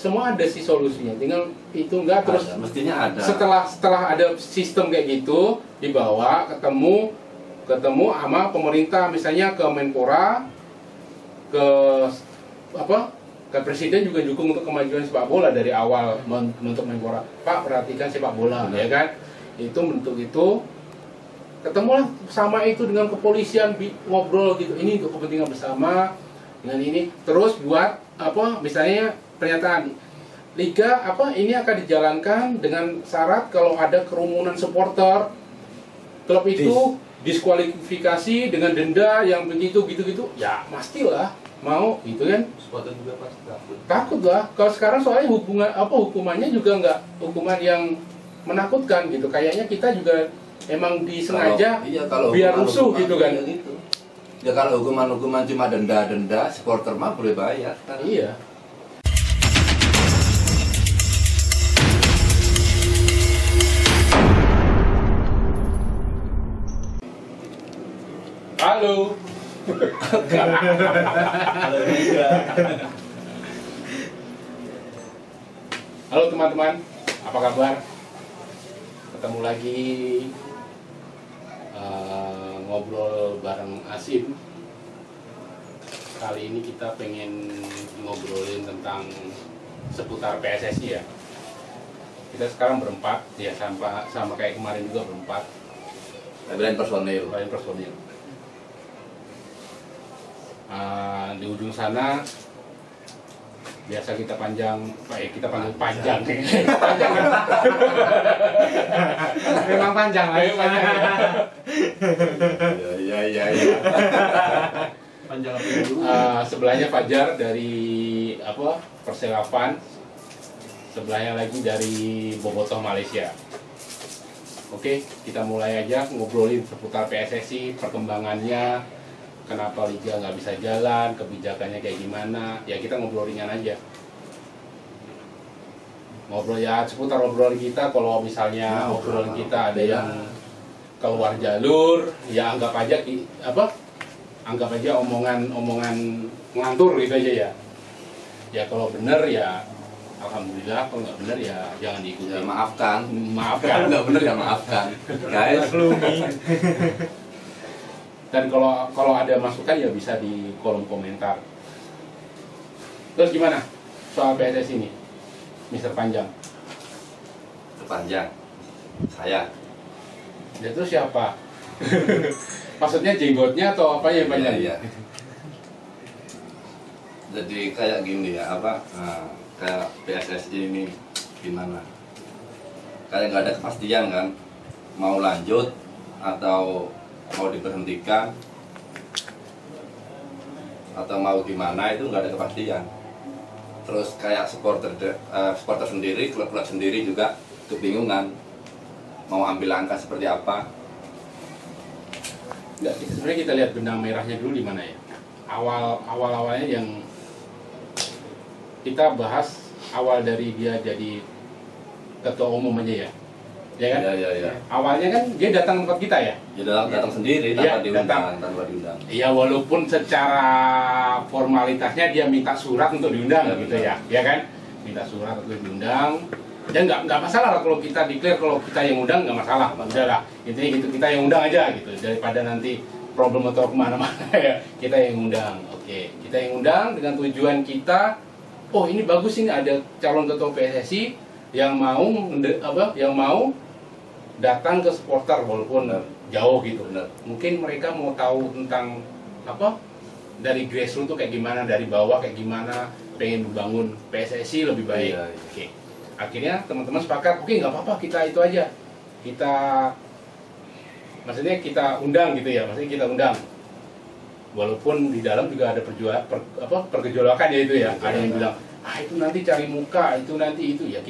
semua ada sih solusinya, tinggal itu enggak terus ada, mestinya ada. Setelah ada sistem kayak gitu dibawa ketemu sama pemerintah, misalnya ke Menpora, ke ke presiden juga dukung untuk kemajuan sepak bola dari awal bentuk Menpora. Pak, perhatikan sepak bola, ya kan? Itu bentuk itu ketemulah sama itu dengan kepolisian, ngobrol gitu. Ini untuk kepentingan bersama dengan ini. Terus buat misalnya pernyataan liga ini akan dijalankan dengan syarat kalau ada kerumunan supporter klub itu diskualifikasi dengan denda yang begitu gitu ya pastilah mau gitu kan. Supporter juga pasti takut lah kalau sekarang, soalnya hukumannya juga nggak hukuman yang menakutkan gitu, kayaknya kita juga emang disengaja biar rusuh gitu kan. Gitu. Ya kalau hukuman cuma denda supporter mah boleh bayar kan? Iya. Halo. Halo teman-teman, apa kabar? Ketemu lagi ngobrol bareng Asim. Kali ini kita pengen ngobrolin tentang seputar PSSI ya. Kita sekarang berempat, ya sama kayak kemarin juga berempat. Lain personil. Di ujung sana biasa kita panjang, kita panggil panjang. Panjang kan? Memang panjang lah. Iya. Panjang sebelahnya Fajar dari Perselapan, sebelahnya lagi dari Bobotoh Malaysia. Oke, kita mulai aja ngobrolin seputar PSSI, perkembangannya, kenapa liga nggak bisa jalan, kebijakannya kayak gimana. Ya kita ngobrol ringan aja. Ngobrol ya seputar obrolan kita. Kalau misalnya obrolan kita ada yang keluar jalur, ya anggap aja omongan ngantur gitu aja ya. Ya kalau bener ya alhamdulillah, kalau nggak bener ya jangan diikuti. Ya, maafkan. Nggak bener ya maafkan. Guys. Dan kalau ada masukan ya bisa di kolom komentar. Terus gimana soal PSSI ini, Mister Panjang? Panjang. Saya. Ya terus siapa? Maksudnya jenggotnya atau apa ya Panjang? Iya. Jadi kayak gini ya, kayak PSSI ini gimana? Kayak nggak ada kepastian kan, mau lanjut atau mau diberhentikan atau mau gimana, itu nggak ada kepastian. Terus kayak supporter sendiri, klub-klub sendiri juga kebingungan mau ambil langkah seperti apa. Nggak, sebenarnya kita lihat benang merahnya dulu di mana ya. Awalnya yang kita bahas awal dari dia jadi ketua umum aja ya. Ya kan? Iya. Awalnya kan dia datang tempat kita ya. Ya datang sendiri tanpa diundang. Iya, walaupun secara formalitasnya dia minta surat untuk diundang gitu ya. Ya kan? Minta surat untuk diundang. Dan nggak masalah lah kalau kita declare kalau kita yang undang, nggak masalah. Udahlah, intinya gitu, kita yang undang aja gitu, daripada nanti problem atau kemana-mana ya. Kita yang undang. Oke, kita yang undang dengan tujuan kita. Oh ini bagus, ini ada calon ketua PSSI yang mau datang ke supporter walaupun jauh gitu. Mungkin mereka mau tahu tentang dari grassroots tuh kayak gimana, dari bawah kayak gimana, pengen membangun PSSI lebih baik. Iya. Oke. Akhirnya teman-teman sepakat, oke nggak apa-apa, kita itu aja. Maksudnya kita undang gitu ya, maksudnya kita undang. Walaupun di dalam juga ada pergejolakan ya itu ya. Ada yang bilang, itu nanti cari muka, itu nanti itu ya.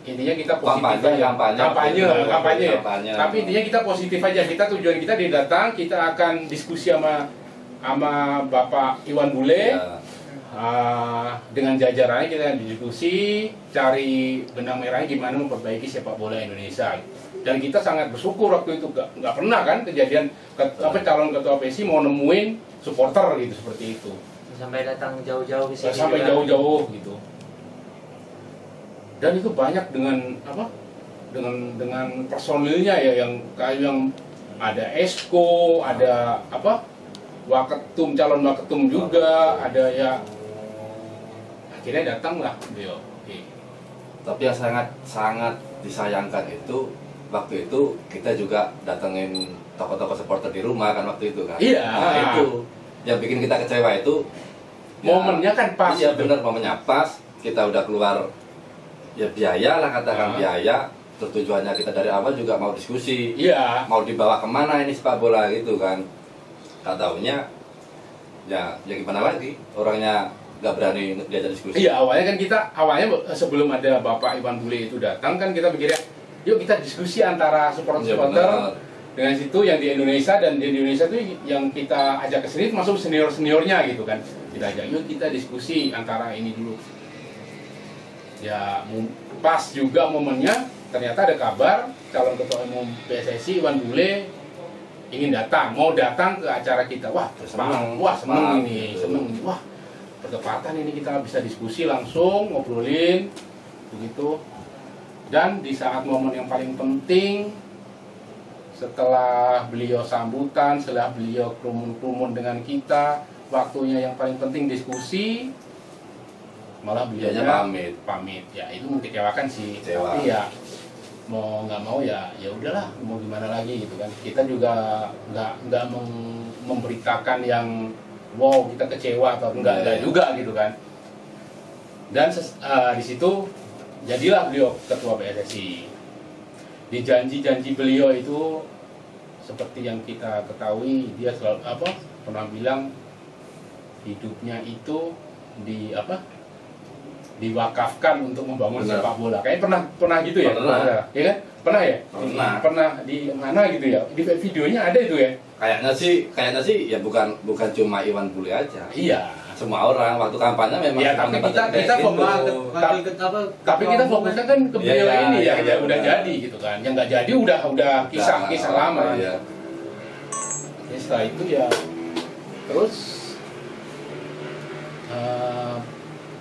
Intinya kita positif aja. Kampanye. Tapi intinya kita positif aja. Tujuan kita datang, kita akan diskusi sama Bapak Iwan Bule. Ya. Dengan jajarannya kita diskusi, cari benang merahnya gimana memperbaiki sepak bola Indonesia. Dan kita sangat bersyukur waktu itu nggak pernah kan kejadian calon ketua PSSI mau nemuin supporter gitu seperti itu. Sampai datang jauh-jauh ke sini. Sampai jauh-jauh gitu. Dan itu banyak dengan apa? Dengan personilnya ya, yang kayak yang ada esko, ada apa? Waketum, calon waketum juga, ada ya. Akhirnya datanglah beliau. Tapi yang sangat disayangkan itu waktu itu kita juga datengin tokoh-tokoh supporter di rumah kan waktu itu kan. Iya. Nah, itu yang bikin kita kecewa itu momennya kan pas. Iya benar, momennya pas. Kita udah keluar ya biaya lah, katakan biaya. Terus tujuannya kita dari awal juga mau diskusi. Iya. Mau dibawa kemana ini sepak bola gitu kan. Tak taunya ya gimana lagi, orangnya nggak berani diajak diskusi. Iya, awalnya sebelum ada Bapak Iwan Bule itu datang kan kita pikirnya, yuk kita diskusi antara supporter dengan situ yang di Indonesia, dan di Indonesia itu yang kita ajak ke sini masuk seniornya gitu kan. Kita ajak, yuk kita diskusi antara ini dulu. Ya pas juga momennya, ternyata ada kabar calon ketua umum PSSI Iwan Bule ingin mau datang ke acara kita. Wah seneng ini, wah bertepatan ini kita bisa diskusi langsung, ngobrolin begitu. Dan di saat momen yang paling penting, setelah beliau sambutan, setelah beliau kerumun dengan kita, waktunya yang paling penting diskusi, malah beliau pamit. Ya itu mengecewakan sih. Tapi ya mau nggak mau ya udahlah, mau gimana lagi gitu kan. Kita juga nggak memberitakan yang wow kita kecewa atau enggak juga gitu kan. Dan di situ jadilah beliau ketua PSSI. Di janji-janji beliau itu seperti yang kita ketahui, dia selalu pernah bilang hidupnya itu diwakafkan untuk membangun sepak bola. Kayaknya pernah gitu ya? Pernah. Ya kan? Pernah ya? Pernah di mana gitu ya? Di videonya ada itu ya? Kayaknya sih ya bukan cuma Iwan Bule aja. Iya. Semua orang waktu kampanye memang. Ya, tapi kita fokus tapi kita fokusnya kan ke beliau ini ya, udah jadi gitu kan. Yang nggak jadi udah kisah lama. Iya. Jadi setelah itu ya terus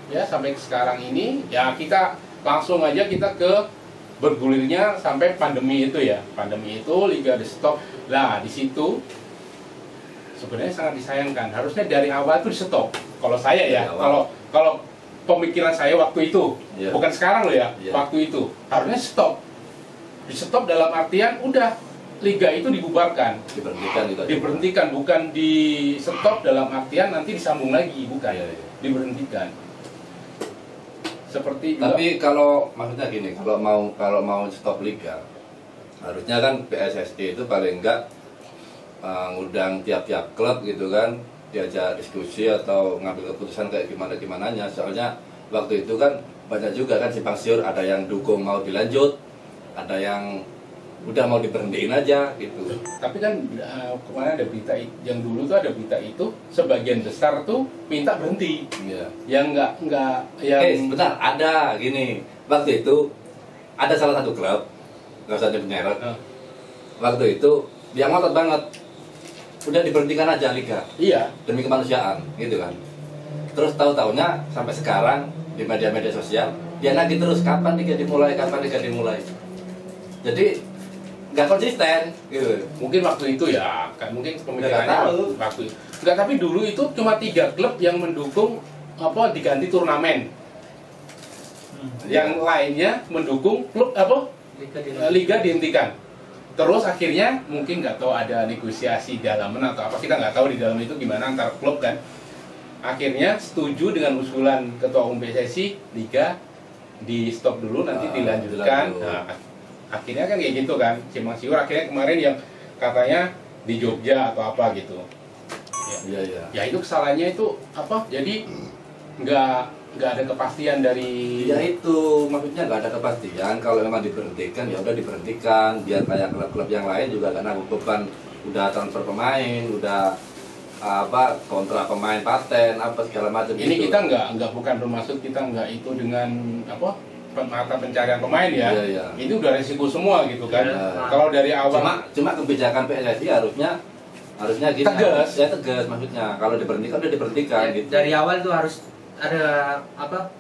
ya sampai sekarang ini ya kita langsung aja kita ke bergulirnya sampai pandemi itu ya. Pandemi itu liga di stop. Lah di situ sebenarnya sangat disayangkan. Harusnya dari awal itu di stop. Kalau saya ya, kalau pemikiran saya waktu itu, bukan sekarang loh ya, waktu itu harusnya stop. Di stop dalam artian udah liga itu dibubarkan, diberhentikan, bukan di stop dalam artian nanti disambung lagi, bukan, diberhentikan. Seperti tapi kalau maksudnya gini, kalau mau stop liga, harusnya kan PSSI itu paling enggak ngundang tiap-tiap klub gitu kan, diajak diskusi atau ngambil keputusan kayak gimananya. Soalnya waktu itu kan banyak juga kan simpang siur, ada yang dukung mau dilanjut, ada yang udah mau diberhentiin aja gitu. Tapi kan kemarin ada berita yang dulu tuh ada berita itu sebagian besar tuh minta berhenti. Iya. Yang enggak yang sebentar, ada gini. Waktu itu ada salah satu klub, nggak usah nyebut merek. Waktu itu dia ngotot banget, udah diberhentikan aja liga. Iya. Demi kemanusiaan, gitu kan. Terus tahu-taunya sampai sekarang di media-media sosial dia nagih terus kapan liga dimulai. Jadi nggak konsisten, gitu. Mungkin waktu itu ya, mungkin pemikirannya waktu. Nggak, tapi dulu itu cuma 3 klub yang mendukung diganti turnamen. Yang lainnya mendukung klub liga dihentikan. Terus akhirnya mungkin nggak tahu ada negosiasi dalaman atau apa, kita nggak tahu di dalam itu gimana antar klub kan. Akhirnya setuju dengan usulan ketua umum PSSI, liga di stop dulu, nanti dilanjutkan. Nah, akhirnya kan kayak gitu kan, simpang siur. Akhirnya kemarin yang katanya di Jogja atau apa gitu. Ya itu kesalahannya itu apa? Jadi nggak ada kepastian dari. Ya itu maksudnya nggak ada kepastian. Kalau memang diberhentikan ya udah diberhentikan, biar kayak klub-klub yang lain juga karena beban udah transfer pemain, udah kontrak pemain paten apa segala macam. Ini gitu. Kita nggak bukan bermaksud kita nggak itu dengan mata pencarian pemain ya. Itu udah resiko semua gitu kan. Kalau dari awal cuma kebijakan PSSI harusnya gitu. Tegas maksudnya. Kalau diberhentikan udah diberhentikan gitu. Dari awal tuh harus ada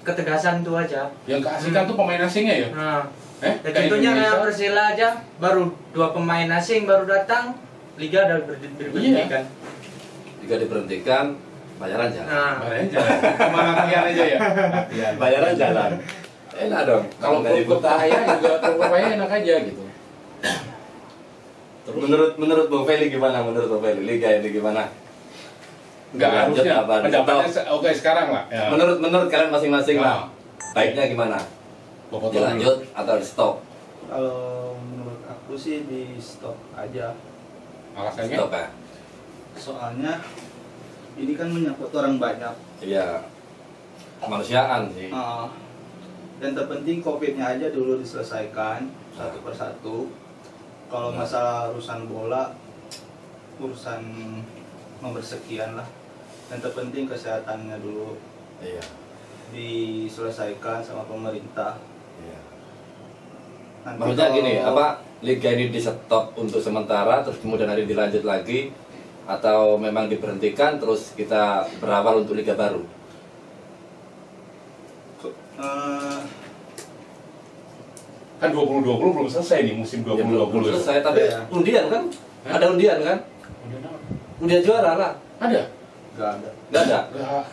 ketegasan itu aja. Yang keasikan tuh pemain asingnya ya. Nah, Ya, contohnya kayak Persela aja, baru 2 pemain asing baru datang, liga udah diberhentikan. Liga diberhentikan, bayaran jalan. Nah, Bayaran jalan. Kemana kalian aja ya? Latihan. Bayaran jalan. Enak dong. Kalau gaji klub buta. kaya juga klub kaya enak aja gitu. Menurut Bung Feli gimana? Menurut Bung Feli liga ini gimana? Enggak Lanjut harusnya. apa? Pendapatnya Stop. oke sekarang lah. Ya. Menurut kalian masing-masing lah. Baiknya gimana? Bapak tahu dulu. Dilanjut atau di stop? Kalau menurut aku sih di stop aja. Alasannya? Stop ya? Soalnya ini kan menyangkut orang banyak. Iya. Kemanusiaan sih. Dan terpenting COVID-nya aja dulu diselesaikan satu persatu. Kalau masalah urusan bola, urusan nomor sekian lah. Dan terpenting kesehatannya dulu Iya. diselesaikan sama pemerintah. Iya. Nanti Maksudnya kalau- gini, apa liga ini di stop untuk sementara, terus kemudian nanti dilanjut lagi, atau memang diberhentikan, terus kita berawal untuk liga baru? Eh, Kan 2020 belum selesai nih musim Ya, belum 2020. selesai, tapi Iya. undian kan? Hah? Ada undian kan? Undian juara lah. Ada? nggak ada. Nggak ada? Enggak.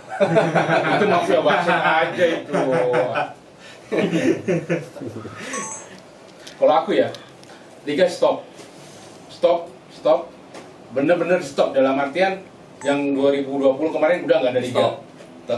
Itu mafia wasit aja itu. Kalau aku ya, liga stop. Stop. Bener-bener stop dalam artian yang 2020 kemarin udah nggak ada liga. Stop.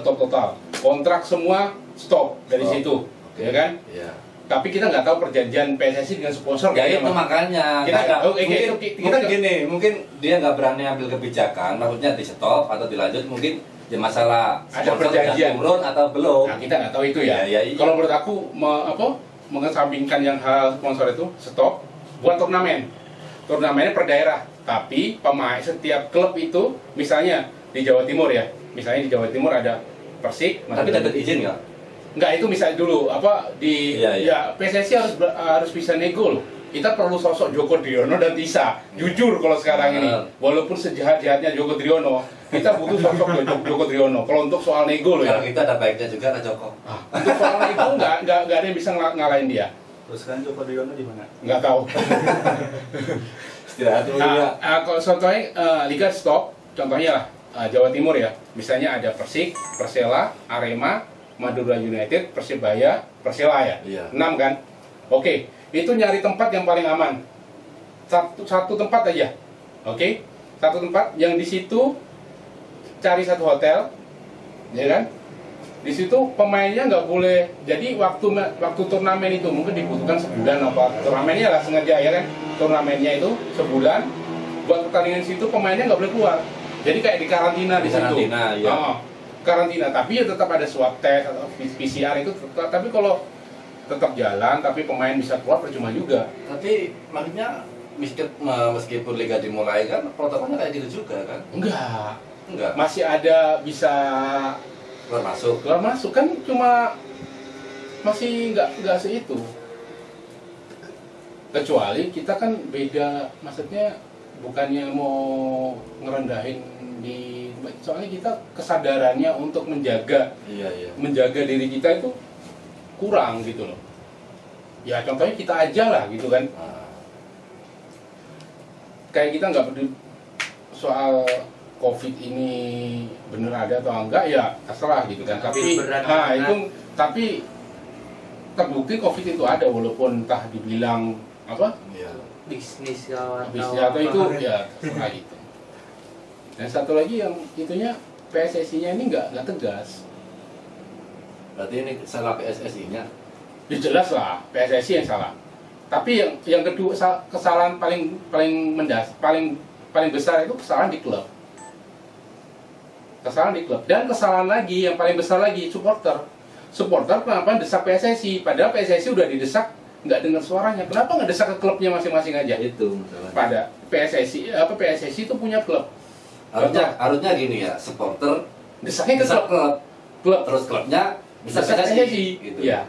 Stop total. Kontrak semua stop dari Stop. situ. Ya kan? Iya. Tapi kita nggak tahu perjanjian PSSI dengan sponsor Ya kayaknya, itu Mas. makanya. Kita nggak- Nggak- oke, mungkin, kita mungkin nggak- gini, mungkin dia nggak berani ambil kebijakan, maksudnya di stop atau dilanjut, mungkin ya masalah Ada sponsor udah perjanjian. turun atau belum. Nah, kita nggak tahu itu ya. Ya, iya. Kalau menurut aku mengesampingkan yang hal sponsor itu stop buat turnamen. Turnamennya per daerah. Tapi pemain setiap klub itu misalnya di Jawa Timur ya. Misalnya di Jawa Timur ada Persik, Tapi dapat izin nggak? Enggak, itu misalnya dulu Iya. ya PSSI harus bisa nego loh. Kita perlu sosok Joko Driono dan Tisa. Jujur kalau sekarang ini, walaupun sejahat-jahatnya Joko Driono, kita butuh sosok Joko Driono. Kalau untuk soal nego loh ya. Kalau kita ada baiknya juga lah Joko. Untuk soal nego nggak ada yang bisa ngalahin dia. Terus kan Joko Driono di mana? Nggak tahu. Istirahat dulu ya. Kalau contohnya liga stop, contohnya lah Jawa Timur ya. Misalnya ada Persik, Persela, Arema, Madura United, Persibaya, Persela ya. Iya. 6 kan? Oke, itu nyari tempat yang paling aman. Satu tempat aja. Oke? Satu tempat yang di situ cari satu hotel, ya kan? Di situ pemainnya nggak boleh. Jadi waktu turnamen itu mungkin dibutuhkan sebulan apa turnamennya lah sengaja ya kan? Turnamennya itu sebulan. Buat pertandingan situ pemainnya nggak boleh keluar. Jadi kayak di karantina di Di situ. karantina, iya. Karantina. Tapi ya tetap ada swab test atau PCR itu. Tapi kalau tetap jalan, tapi pemain bisa keluar percuma juga. Tapi maksudnya meskipun liga dimulai kan protokolnya kayak gitu juga kan? Enggak. Masih ada bisa Keluar masuk kan cuma masih nggak seitu. Kecuali kita kan beda, maksudnya bukannya mau ngerendahin di, soalnya kita kesadarannya untuk menjaga Iya. diri kita itu kurang gitu loh. Ya contohnya kita aja lah gitu kan. Nah, Kayak kita nggak peduli soal COVID ini bener ada atau enggak ya terserah gitu kan. Tapi Berat. tapi terbukti COVID itu ada walaupun entah dibilang apa iya. bisnis kawan bisnis atau itu ya terserah gitu. Dan satu lagi yang itunya PSSI-nya ini nggak tegas. Berarti ini salah PSSI-nya. Ya jelas lah PSSI yang salah. Tapi yang kedua kesalahan paling besar itu kesalahan di klub. Dan kesalahan lagi yang paling besar lagi supporter kenapa desak PSSI padahal PSSI udah didesak nggak dengar suaranya. Kenapa nggak desak ke klubnya masing-masing aja? Itu masalahnya. Pada PSSI itu punya klub, Harusnya gini ya, supporter desaknya ke bisa klub terus klubnya bisa desak PSSI gitu. ya.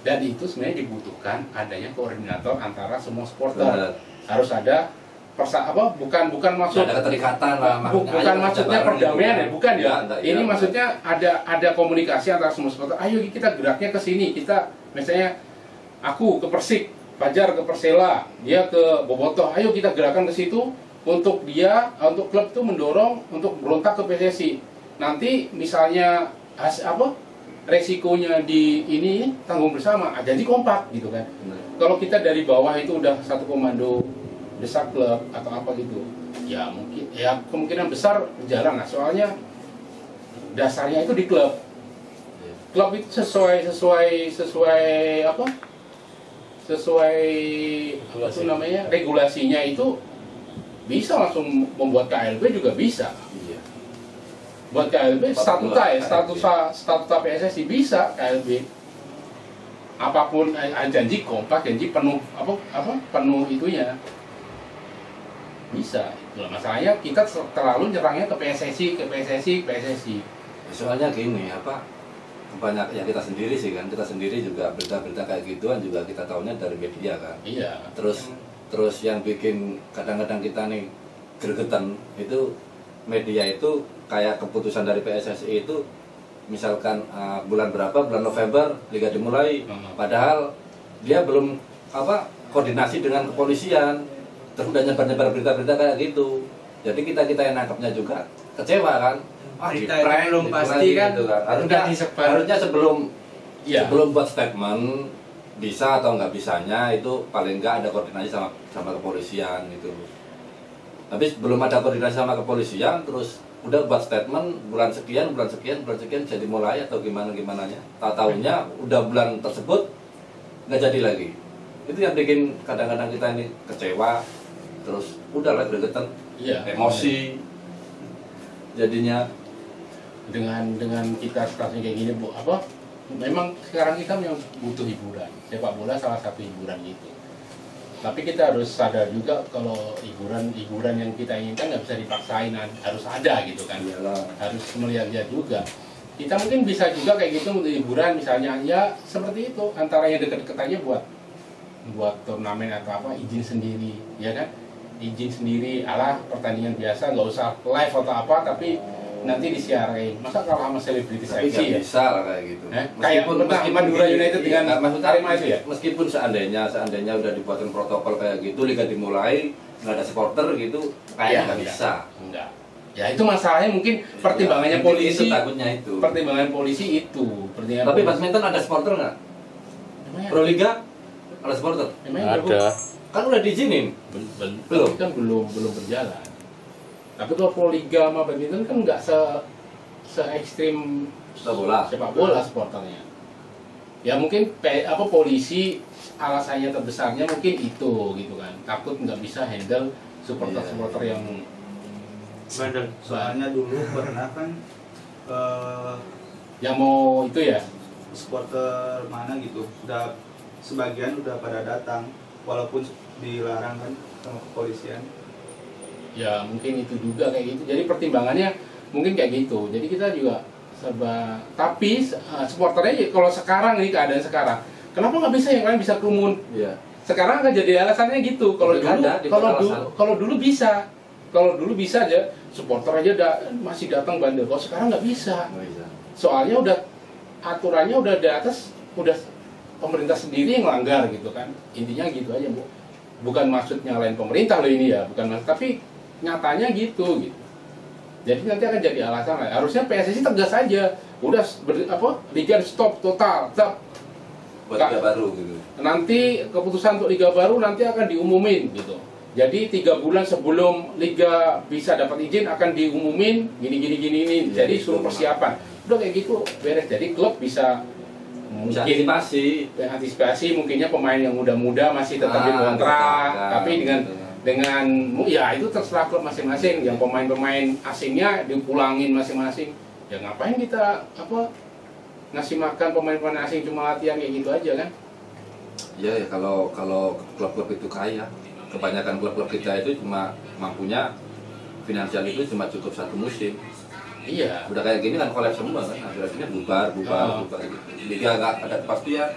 Dan itu sebenarnya dibutuhkan adanya koordinator antara semua supporter. Benar. Harus ada bukan maksud ada keterikatan lah. bukan maksudnya perdamaian ya, bukan ya. Ini iya, maksudnya ada komunikasi antara semua supporter. Ayo kita geraknya ke sini. Kita misalnya aku ke Persik, Fajar ke Persela, dia ke Bobotoh. Ayo kita gerakan ke situ untuk klub itu mendorong untuk berontak ke PSSI. Nanti misalnya resikonya di ini tanggung bersama, jadi kompak gitu kan. Kalau kita dari bawah itu udah satu komando desak klub atau apa gitu, ya mungkin ya kemungkinan besar berjalan lah. Soalnya dasarnya itu di klub. Klub itu sesuai itu namanya regulasinya itu bisa langsung membuat KLB juga bisa. Iya. Buat KLB statuta PSSI bisa KLB. Apapun janji kompak, janji penuh penuh itunya. Bisa. Itulah masalahnya kita terlalu nyerangnya ke PSSI. Soalnya gini, banyak ya kita sendiri juga berita-berita kayak gituan juga kita tahunya dari media kan. Iya. Terus yang bikin kadang-kadang kita nih gregetan itu media itu kayak keputusan dari PSSI itu misalkan bulan November liga dimulai, padahal dia belum koordinasi dengan kepolisian, terus udah nyebar berita-berita kayak gitu. Jadi kita yang nangkapnya juga kecewa kan. Berita itu belum pasti kan, gitu kan. Harusnya sebelum buat statement bisa atau nggak bisanya itu paling nggak ada koordinasi sama kepolisian gitu. Tapi belum ada koordinasi sama kepolisian, terus udah buat statement bulan sekian jadi mulai atau gimananya. Tahu-taunya udah bulan tersebut nggak jadi lagi. Itu yang bikin kadang-kadang kita ini kecewa, terus udah lah gregetan, emosi jadinya. Dengan kita situasi kayak gini memang sekarang kita yang butuh hiburan. Sepak bola salah satu hiburan gitu. Tapi kita harus sadar juga kalau hiburan yang kita inginkan nggak bisa dipaksain, harus ada gitu kan. Iyalah. Harus melihat juga. Kita mungkin bisa juga kayak gitu untuk hiburan, misalnya ya seperti itu, antara yang dekat-dekat aja buat turnamen atau izin sendiri, ya kan? Izin sendiri, pertandingan biasa, nggak usah live atau apa, tapi nanti disiarin. Masa kalau sama selebritis FC ya? Bisa lah kayak gitu. Kayak Madura United dengan Arema itu ya? Meskipun seandainya udah dibuatin protokol kayak gitu, liga dimulai, nggak ada supporter gitu, kayak nggak bisa. Enggak. Ya itu masalahnya mungkin pertimbangannya polisi. Itu takutnya itu. Pertimbangan polisi itu. Tapi badminton ada supporter nggak? Pro Liga ada supporter? Ada. Kan udah diizinin. Belum. Kan belum berjalan. Tapi kalau Pro Liga sama badminton kan nggak se ekstrim sepak bola supporternya. Ya mungkin polisi alasannya terbesarnya mungkin itu gitu kan. Takut nggak bisa handle supporter yang bandel. Soalnya dulu pernah kan yang mau itu ya supporter mana gitu, udah sebagian udah pada datang walaupun dilarang kan sama kepolisian. Ya mungkin itu juga kayak gitu. Jadi pertimbangannya mungkin kayak gitu. Jadi kita juga tapi supporternya kalau sekarang nih keadaan sekarang, kenapa nggak bisa yang lain bisa kerumun? Iya. Sekarang kan jadi alasannya gitu. Kalau dulu bisa aja supporter aja masih datang bandel. Kalau sekarang nggak bisa. Soalnya udah aturannya udah di atas, udah pemerintah sendiri yang langgar gitu kan. Intinya gitu aja, Bu. Bukan maksudnya lain pemerintah loh ini ya, tapi nyatanya gitu. Jadi nanti akan jadi alasan lah. Harusnya PSSI tegas saja. Udah liga stop total, buat liga baru gitu. Nanti keputusan untuk liga baru nanti akan diumumin gitu. Jadi 3 bulan sebelum liga bisa dapat izin akan diumumin gini. Jadi suruh persiapan. Udah kayak gitu beres. Jadi klub bisa antisipasi mungkinnya pemain yang muda-muda masih tetap dikontrak, tapi dengan ya itu terserah klub masing-masing. Yang pemain-pemain asingnya dipulangin masing-masing. Ya ngapain kita ngasih makan pemain-pemain asing cuma latihan kayak gitu aja kan? Iya ya, kalau klub-klub itu kaya, kebanyakan klub-klub kita itu cuma mampunya finansial itu cuma cukup 1 musim. Iya. Udah kayak gini kan kolaps semua kan, akhirnya bubar gitu. Liga nggak ada kepastian.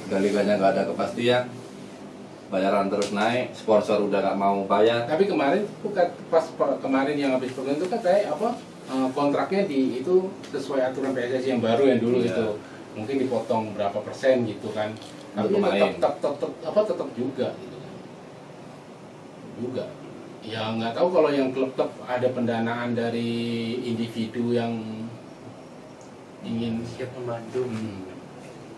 udah liganya nggak ada kepastian, bayaran terus naik, sponsor udah nggak mau bayar. Tapi kemarin bukan kemarin yang habis pertandingan itu kan kayak apa kontraknya itu sesuai aturan PSSI yang baru yang dulu Iya. itu mungkin dipotong berapa persen gitu kan. Tapi Untuk main. tetap juga gitu kan. Juga. Ya nggak tahu kalau yang klub-klub ada pendanaan dari individu yang ingin Siap membantu.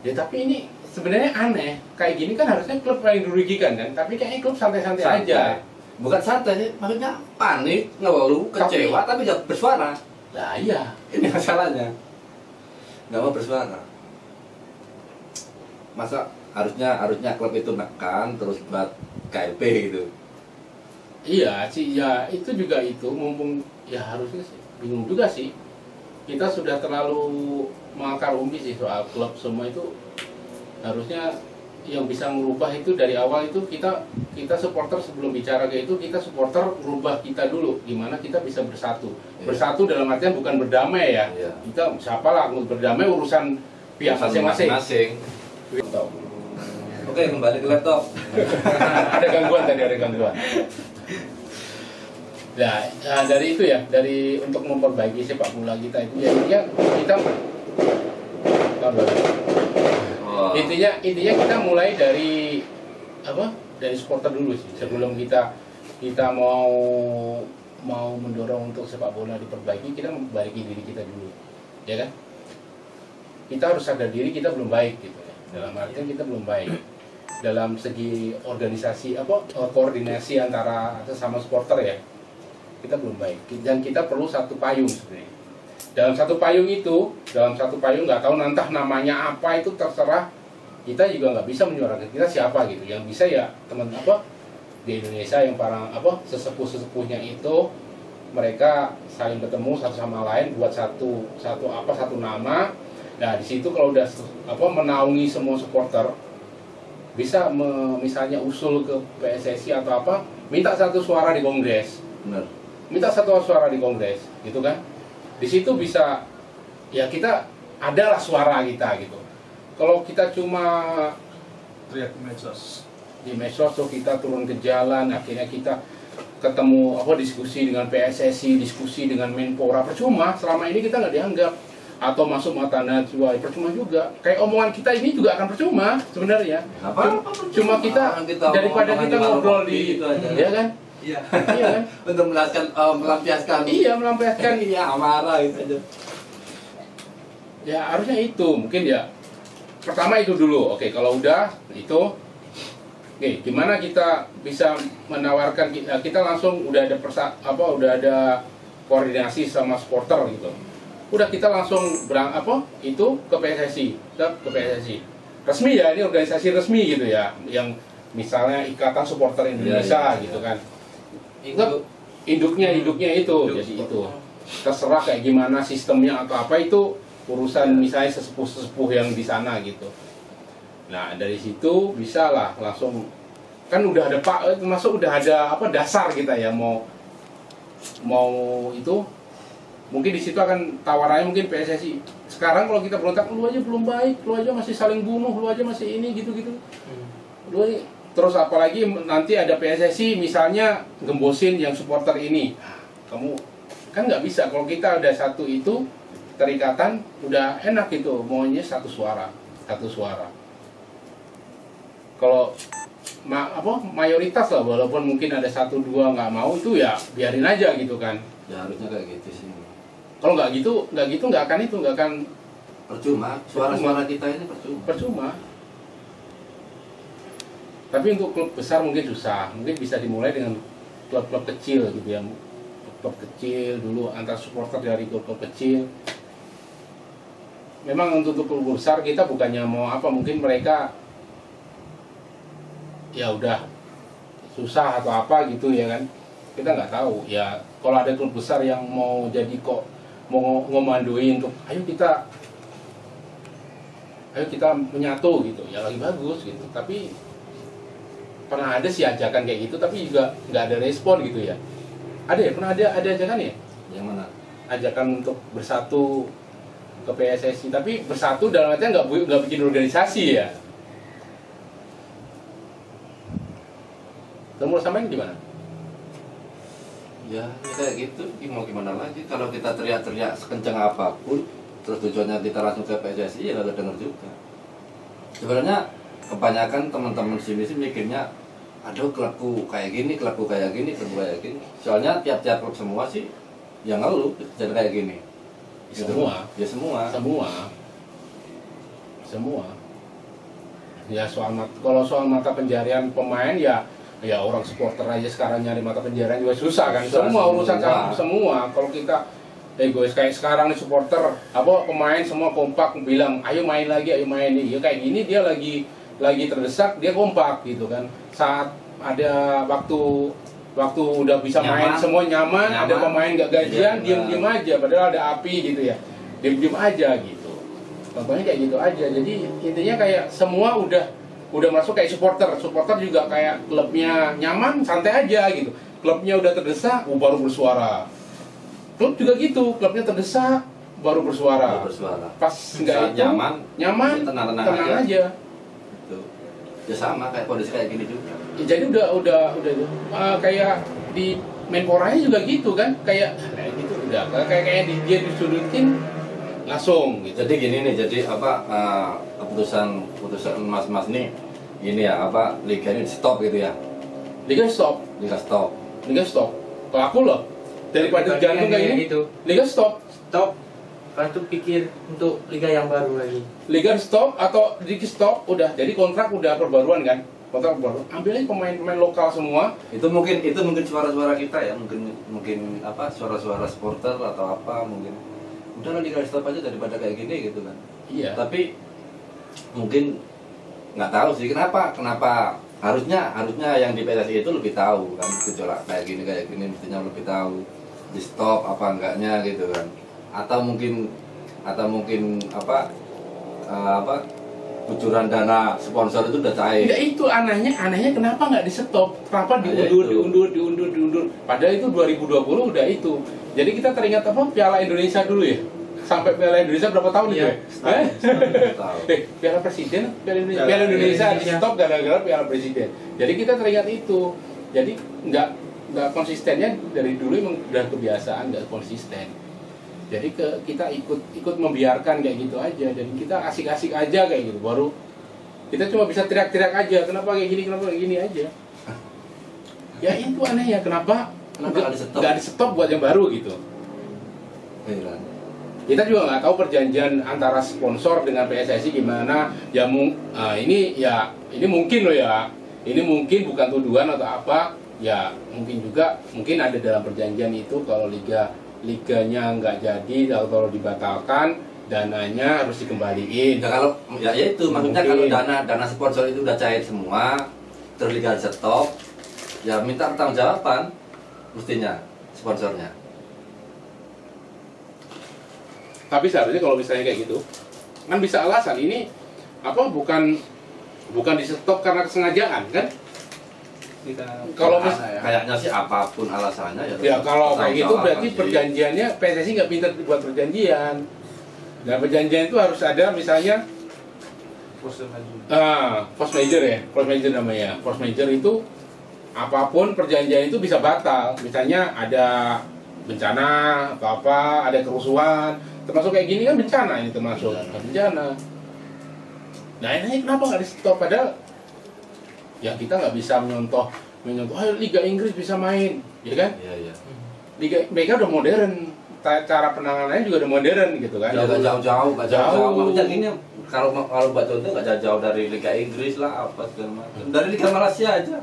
Ya tapi ini sebenarnya aneh. Kayak gini kan harusnya klub paling dirugikan kan. Tapi kayaknya klub santai-santai aja. Bukan santai sih, maksudnya panik, nggak mau kecewa, tapi nggak bersuara. Lah iya. Ini masalahnya, nggak mau bersuara. Masa harusnya klub itu nekan terus buat KLP gitu. Iya sih, ya itu juga itu mumpung ya harusnya sih bingung juga sih. Kita sudah terlalu mengakar umbi sih soal klub semua itu harusnya yang bisa merubah itu dari awal itu kita supporter sebelum bicara kayak itu kita supporter merubah kita dulu gimana kita bisa bersatu. Iya. Bersatu dalam artian bukan berdamai ya. Iya. Kita siapa lah berdamai urusan pihak masing-masing. Oke, kembali ke laptop. Ada gangguan tadi, ada gangguan. Nah, dari itu ya, dari untuk memperbaiki sepak bola kita itu ya kita Oh. intinya kita mulai dari apa? Dari supporter dulu sih. Sebelum kita mau mendorong untuk sepak bola diperbaiki, kita memperbaiki diri kita dulu, ya kan? Kita harus sadar diri kita belum baik gitu ya. Dalam artian kita belum baik dalam segi organisasi koordinasi antara sesama supporter ya. Kita belum baik dan kita perlu satu payung sebenarnya. Dalam satu payung nggak tahu entah namanya apa itu terserah, kita juga nggak bisa menyuarakan kita siapa gitu. Yang bisa ya teman di Indonesia yang para sesepuhnya itu mereka saling ketemu satu sama lain buat satu nama. Nah di situ kalau udah menaungi semua supporter bisa misalnya usul ke PSSI atau apa, minta satu suara di kongres. Benar. Minta satu suara di kongres, gitu kan? Di situ bisa, ya kita adalah suara kita gitu. Kalau kita cuma teriak di medsos. Di medsos tuh kita turun ke jalan, akhirnya kita ketemu diskusi dengan PSSI, diskusi dengan Menpora, percuma. Selama ini kita nggak dianggap atau masuk mata najwa, percuma juga. Kayak omongan kita ini juga akan percuma sebenarnya. Cuma kita daripada kita ngobrol di, ya kan? Iya. Iya kan? Untuk melampiaskan. Iya, melampiaskan. Iya, amarah itu aja. Ya harusnya itu mungkin ya. Pertama itu dulu. Oke, kalau udah itu, oke, gimana kita bisa menawarkan kita langsung udah ada udah ada koordinasi sama supporter gitu. Udah kita langsung itu ke PSSI, ke PSSI. Resmi ya, ini organisasi resmi gitu ya, yang misalnya Ikatan Supporter Indonesia gitu kan. Induknya itu, jadi itu terserah kayak gimana sistemnya atau apa itu urusan misalnya sesepuh yang di sana gitu. Nah dari situ bisa lah langsung kan udah ada termasuk udah ada dasar kita ya mau itu mungkin di situ akan tawarannya mungkin PSSI sekarang kalau kita berontak lu aja belum baik, lu aja masih saling bunuh, lu aja masih ini gitu-gitu, lu aja. Terus apalagi nanti ada PSSI misalnya gembosin yang supporter ini, kamu kan nggak bisa. Kalau kita ada satu itu terikatan udah enak gitu, maunya satu suara. Kalau mayoritas lah, walaupun mungkin ada 1-2 nggak mau itu ya biarin aja gitu kan. Ya harusnya kayak gitu sih. Kalau nggak akan Percuma, suara-suara kita ini percuma. Tapi untuk klub besar mungkin susah, mungkin bisa dimulai dengan klub-klub kecil gitu ya, klub kecil dulu antar supporter dari klub-klub kecil. Memang untuk klub besar kita bukannya mau mungkin mereka ya udah susah atau apa gitu ya kan, kita nggak tahu ya. Kalau ada klub besar yang mau jadi mau ngomandoin untuk ayo kita menyatu gitu ya, lagi bagus gitu. Tapi pernah ada sih ajakan kayak gitu tapi juga nggak ada respon gitu ya. Pernah ada ajakan ya? Yang mana? Ajakan untuk bersatu ke PSSI, tapi bersatu dalam artinya nggak bikin organisasi ya. menurut sampean gimana? Ya kayak gitu, mau gimana lagi kalau kita teriak-teriak sekencang apapun terus tujuannya kita langsung ke PSSI ya nggak denger juga. Sebenarnya kebanyakan teman-teman sini sih mikirnya aduh klubku kayak gini, klubku kayak gini, klubku kayak gini. Soalnya tiap-tiap klub semua sih yang ngeluh jadi kayak gini. Gitu. Ya semua. Ya kalau soal mata pencarian pemain ya orang supporter aja sekarang nyari mata pencarian juga susah kan. Semua urusan semua. Kalau kita egois kayak sekarang nih supporter pemain semua kompak bilang ayo main lagi, ayo main nih. Ya kayak gini dia lagi terdesak dia kompak gitu kan. Saat ada waktu udah bisa main semua nyaman, ada pemain nggak gajian diem aja padahal ada api gitu ya. Diem aja gitu. Contohnya kayak gitu aja. Jadi intinya kayak semua udah masuk kayak supporter juga kayak klubnya nyaman santai aja gitu, klubnya udah terdesak baru bersuara, klub juga gitu, klubnya terdesak baru bersuara. Pas nggak itu nyaman tenang aja. Itu ya sama kayak kondisi kayak gini juga ya, jadi udah kayak di Menporanya juga gitu kan, kayak gitu udah kayak dia disudutin langsung gitu. Jadi gini nih, jadi keputusan mas nih gini ya, liga ini stop gitu ya. Liga stop. Kalau aku loh daripada jantung kayak gini gitu. Liga stop. Kalau itu pikir untuk liga yang baru lagi. Liga stop atau liga stop udah. Jadi kontrak udah perbaruan kan? Kontrak baru. Ambil aja pemain lokal semua. Itu mungkin suara-suara kita ya, mungkin suara-suara supporter atau mungkin. Udah liga stop aja daripada kayak gini gitu kan. Iya. Tapi mungkin nggak tahu sih kenapa harusnya yang di PSSI itu lebih tahu kan, gejolak kayak gini mestinya lebih tahu di stop apa enggaknya gitu kan, atau mungkin kucuran dana sponsor itu udah cair. Ya itu anehnya kenapa nggak di stop, kenapa diundur, padahal itu 2020 udah itu. Jadi kita teringat Piala Indonesia dulu ya. Sampai Piala Indonesia berapa tahun itu ya? Piala Indonesia di stop gara-gara Piala Presiden. Jadi kita teringat itu. Jadi nggak konsistennya dari dulu emang udah kebiasaan nggak konsisten. Jadi kita ikut membiarkan kayak gitu aja. Jadi kita asik-asik aja kayak gitu. Baru kita cuma bisa teriak-teriak aja. Kenapa kayak gini aja. Ya itu aneh ya, kenapa nggak di stop buat yang baru gitu. Kita juga nggak tahu perjanjian antara sponsor dengan PSSI gimana. Ya ini mungkin loh ya. Ini mungkin bukan tuduhan atau apa. Ya mungkin ada dalam perjanjian itu kalau liganya nggak jadi atau kalau dibatalkan dananya harus dikembaliin. Ya itu maksudnya kalau dana sponsor itu udah cair semua, terus liga stop, ya minta pertanggungjawaban mestinya sponsornya. Tapi seharusnya kalau misalnya kayak gitu kan bisa alasan ini bukan di stop karena kesengajaan kan? Kalau kayaknya sih apapun alasannya ya kalau kayak gitu berarti perjanjiannya PSSI nggak pintar buat perjanjian. Nah perjanjian itu harus ada misalnya force major namanya. Force major itu apapun perjanjian itu bisa batal. Misalnya ada bencana atau ada kerusuhan, termasuk kayak gini kan bencana ini termasuk bencana. Nah ini kenapa nggak di stop, padahal ya kita nggak bisa menyontoh Liga Inggris bisa main, ya kan? Iya. Liga mereka udah modern, cara penanganannya juga udah modern gitu kan? Nggak jauh-jauh. Maksudnya gini, kalau buat contoh nggak jauh dari Liga Inggris lah apa segala macam. Dari Liga Malaysia aja.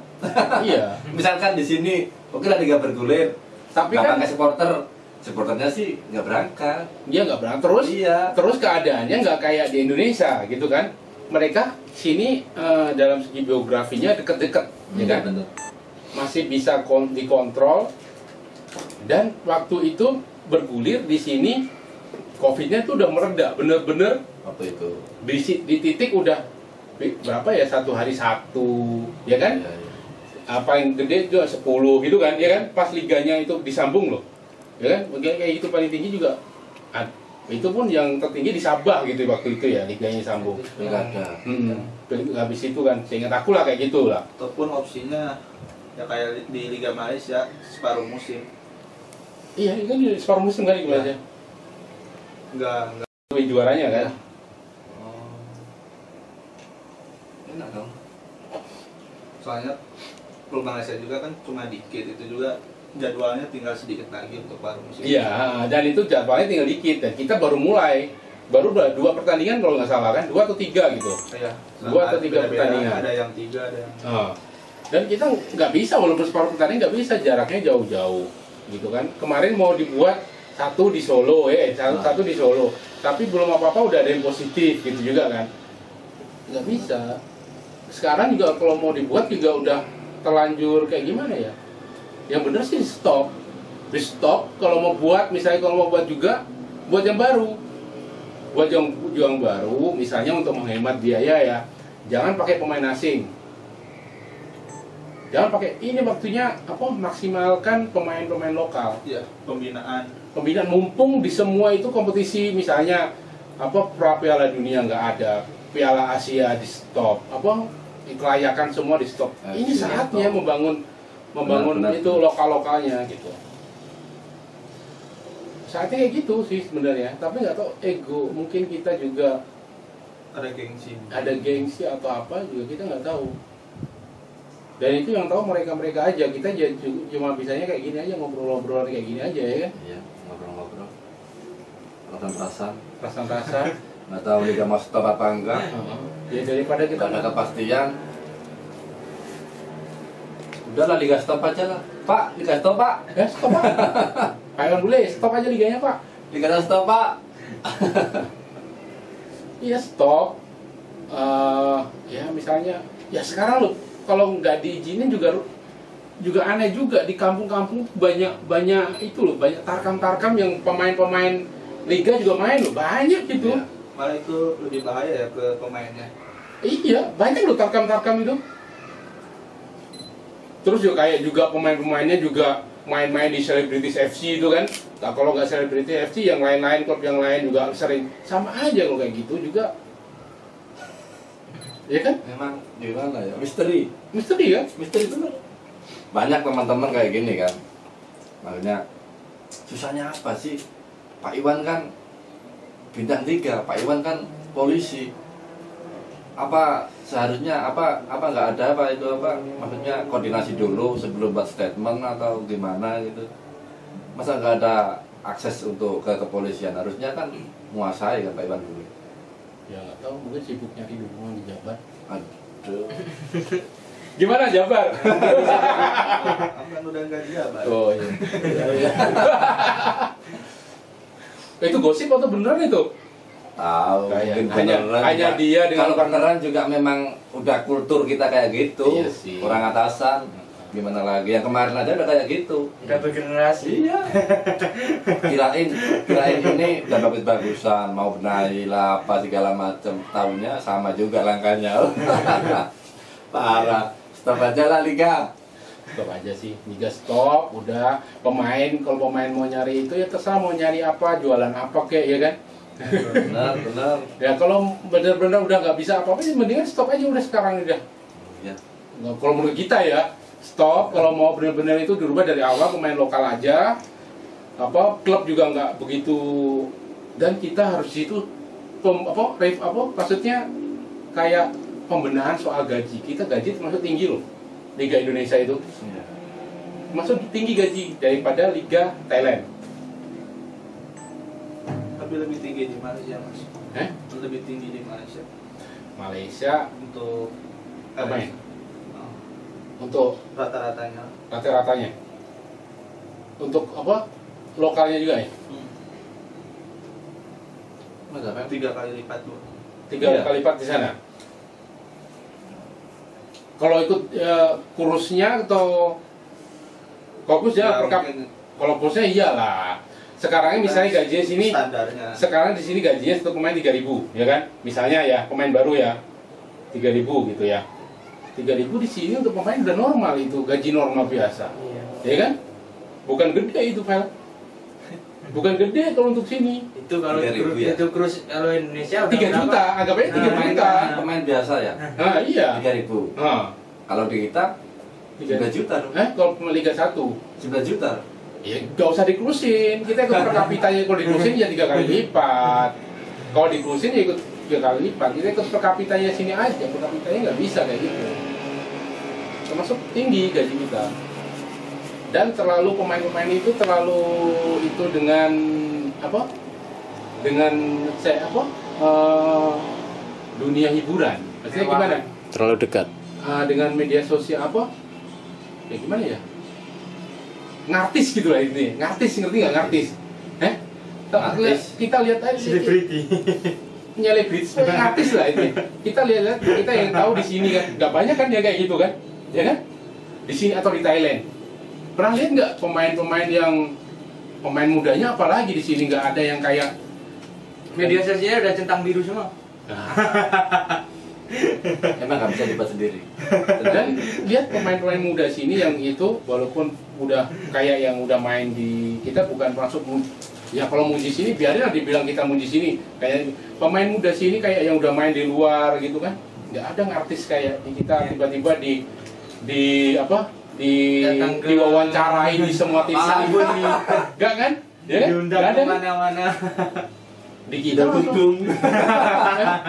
Iya. Misalkan di sini, oke lah Liga bergulir, tapi kan pakai supporternya sih nggak berangkat. Dia nggak berangkat terus keadaannya nggak kayak di Indonesia gitu kan? Mereka sini dalam segi biografinya deket-deket, ya kan? Betul. Masih bisa dikontrol, dan waktu itu bergulir di sini COVID-nya tuh udah mereda, bener-bener waktu itu di titik udah berapa ya, 1 hari 1, ya kan? Iya. Apa yang gede juga 10 gitu kan, ya kan? Pas liganya itu disambung loh, ya kan? Mungkin kayak gitu paling tinggi juga. Itu pun yang tertinggi di Sabah gitu waktu itu ya, liganya sambung. Nggak ada. Habis itu kan, seingat aku lah kayak gitu lah. Ataupun opsinya Ya kayak di Liga Malaysia separuh musim. Iya, ini kan di separuh musim kali Iya. aja. Enggak. Juaranya kan. Oh. Enak dong. Soalnya klub Malaysia juga kan cuma dikit, itu juga jadwalnya tinggal sedikit lagi untuk paruh musim. Iya, dan itu jadwalnya tinggal dikit dan kita baru mulai. Baru 2 pertandingan kalau nggak salah kan, 2 atau 3 gitu. Iya. 2 atau 3 Beda-beda, pertandingan. Ada yang 3, ada yang Dan kita nggak bisa, walaupun separuh pertandingan nggak bisa, jaraknya jauh-jauh gitu kan. Kemarin mau dibuat satu di Solo, satu di Solo, tapi belum apa-apa udah ada yang positif gitu juga kan. Nggak bisa. Sekarang juga kalau mau dibuat juga udah terlanjur kayak gimana ya? Yang bener sih di stop. Kalau mau buat, misalnya kalau mau buat juga, buat yang baru. Buat yang baru, misalnya untuk menghemat biaya ya, jangan pakai pemain asing. Jangan pakai, ini waktunya apa, maksimalkan pemain-pemain lokal. Iya, pembinaan. Pembinaan mumpung di semua itu kompetisi, misalnya apa, pra Piala Dunia nggak ada, Piala Asia di stop, apa, kelayakan semua di stop. Ini saatnya membangun Benar. itu lokal-lokalnya gitu. Saatnya kayak gitu sih sebenarnya, tapi nggak tahu ego, mungkin kita juga Ada gengsi. ada gengsi atau apa juga kita nggak tahu. Dan itu yang tahu mereka aja, kita cuma bisanya kayak gini aja, ngobrol-ngobrol kayak gini aja ya kan. Iya, ngobrol-ngobrol. Perasaan-perasaan. Rasa-rasa. Nggak tahu Liga mau stop apa enggak. Ya daripada kita Nggak ada kepastian. Udahlah Liga stop aja lah. Pak, Liga stop Pak. ya stop Pak. Pak Iwan boleh stop aja liganya Pak. Liga stop Pak. Iya stop. Ya misalnya, ya sekarang loh kalau nggak diizinin juga aneh juga, di kampung-kampung banyak itu loh, banyak tarkam-tarkam yang pemain-pemain liga juga main loh, banyak gitu. Iya. Malah itu lebih bahaya ya ke pemainnya. Iya, banyak loh tarkam-tarkam itu. Terus juga kayak juga pemain-pemainnya juga main-main di Celebrities FC itu kan. Nah, kalau nggak Celebrities FC, yang lain-lain, klub yang lain juga sering. Sama aja kalau kayak gitu juga. Ya kan? Memang gimana ya? Misteri. Misteri ya? Misteri bener. Banyak teman-teman kayak gini kan. Makanya susahnya apa sih? Pak Iwan kan bintang 3, Pak Iwan kan polisi. Apa seharusnya apa nggak ada apa itu apa maksudnya koordinasi dulu sebelum buat statement atau gimana gitu. Masa nggak ada akses untuk ke kepolisian, harusnya kan menguasai kan Pak Iwan dulu. Ya nggak tahu, mungkin sibuk nyari dukungan di Jabar. Aduh. Gimana Jabar? Kan udah nggak jabat. Oh iya. Itu gosip atau beneran itu? Tahu, Kayak mungkin hanya beneran. dia dengan Kalau beneran juga memang udah kultur kita kayak gitu. Iya sih. Orang atasan gimana lagi, yang kemarin aja udah kayak gitu. Udah bergenerasi. Iya. kirain ini udah bagus-bagusan, mau benahi lah apa segala macam. Tahunya sama juga langkahnya. Parah. Stop aja lah Liga. Stop aja sih, liga stop, udah. Kalau pemain mau nyari itu ya terserah mau nyari apa, jualan apa kek, ya kan? Benar. Ya kalau benar-benar udah nggak bisa apa-apa, ya mendingan stop aja udah sekarang udah. Iya. Nah, kalau menurut kita ya, stop. Kalau mau benar-benar itu dirubah dari awal, pemain lokal aja. Klub juga nggak begitu. Dan kita harus itu maksudnya kayak pembenahan soal gaji. Kita gaji termasuk tinggi loh, Liga Indonesia itu. Iya. Masuk tinggi gaji daripada Liga Thailand. Tapi lebih tinggi di Malaysia mas. Lebih tinggi di Malaysia Malaysia untuk pemain, Oh, untuk rata-ratanya. rata-ratanya. Untuk apa? Lokalnya juga ya? Masa apa? 3 kali lipat tuh. 3 Iya. kali lipat di sana. Kalau ikut kurusnya atau fokus ya, mungkin kalau kurusnya iyalah. Sekarang misalnya gajinya sini, standarnya. sekarang di sini gajinya satu pemain 3.000, ya kan? Misalnya ya pemain baru ya 3.000 gitu ya. 3.000 di sini untuk pemain udah normal, itu gaji normal biasa, Iya. ya kan? Bukan gede itu Fel. Bukan gede kalau untuk sini. Itu kalau 3.000 ya? itu krus kalau Indonesia udah 3 juta, anggap aja 3 Nah, juta. nah. Pemain biasa ya. Nah iya. 3.000. Nah, Kalau di kita 9 juta dong. Kalau Liga 1 9 juta. ya nggak usah diklusin, kita ikut per kapitanya. Kalau diklusin ya 3 kali lipat, kalau diklusin ya ikut 3 kali lipat. Kita ikut per kapitanya sini aja, per kapitanya nggak bisa kayak gitu, termasuk tinggi gaji kita. Dan terlalu pemain-pemain itu terlalu itu dengan apa, dengan dunia hiburan, maksudnya gimana, Terlalu dekat. dengan media sosial apa ya, gimana ya, ngartis gitu lah ini, ngartis, ngerti nggak ngartis? Ngartis. Kita lihat aja Selebriti. nyelebrit, ngartis lah ini. Kita lihat, kita yang tahu di sini kan, nggak banyak kan ya kayak gitu kan, ya kan? Di sini atau di Thailand, pernah lihat nggak pemain-pemain yang pemain mudanya, apalagi di sini nggak ada yang kayak Media sosialnya udah centang biru semua. Emang nggak bisa dibuat sendiri. Dan lihat pemain-pemain muda sini yang itu walaupun udah kayak yang udah main di, kita bukan masuk ya, kalau muji sini biarin lah dibilang kita muji sini, kayak pemain muda sini kayak yang udah main di luar gitu kan, nggak ada artis kayak di kita tiba-tiba di apa diwawancarai di semua TV, nggak kan? Ya kan? Diundang Nggak ada kan? kemana-mana. Di kita langsung,